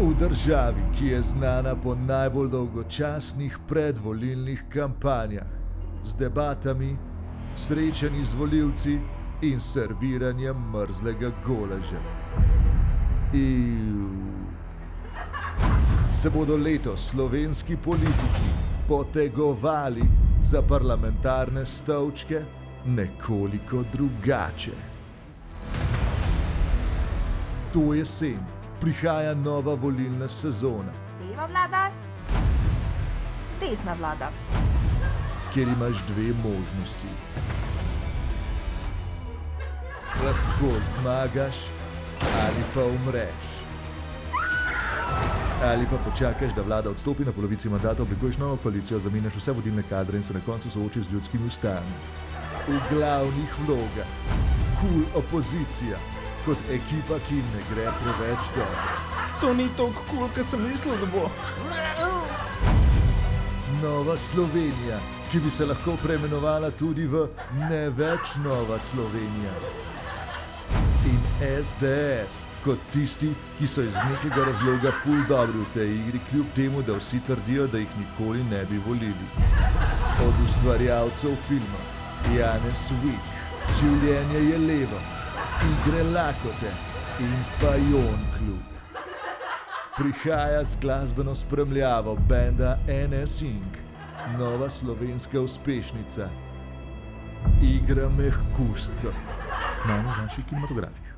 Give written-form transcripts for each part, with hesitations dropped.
V državi, ki je znana po najbolj dolgočasnih predvolilnih kampanjah, z debatami, srečanji z volivci in serviranjem mrzlega golaža. Se bodo letos slovenski politiki potegovali za parlamentarne stolčke nekoliko drugače. To jesen prihaja nova volilna sezona, Leva vlada, desna vlada. kjer imaš dve možnosti. Lahko zmagaš ali pa umreš. Ali pa počakaš, da vlada odstopi na polovici mandata, oblikuješ novo koalicijo, zamenjaš vse vodilne kadre in se na koncu soočiš z ljudskimi ustami. V glavnih vlogah kul opozicija, kot ekipa, ki ne gre preveč dobro. To ni toliko kul, kot sem mislil, da bo. Nova Slovenija, ki bi se lahko preimenovala tudi v ne več Nova Slovenija. In SDS, kot tisti, ki so iz nekega razloga ful dobri v tej igri, kljub temu, da vsi trdijo, da jih nikoli ne bi volili. Od ustvarjalcev filma Janez Vik, Življenje je levo, Igre lakote in pa Jon Klub. Prihaja z glasbeno spremljavo benda NS Inc., nova slovenska uspešnica Igra mehkužcev. Kmalu v naših kinematografih.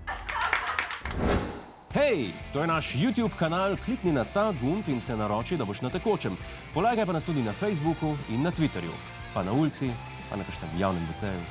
Hej, to je naš YouTube kanal, klikni na ta gumb in se naroči, da boš na tekočem. Polagaj pa nas tudi na Facebooku in na Twitterju, pa na ulici, pa na kakšnem javnem WC-ju.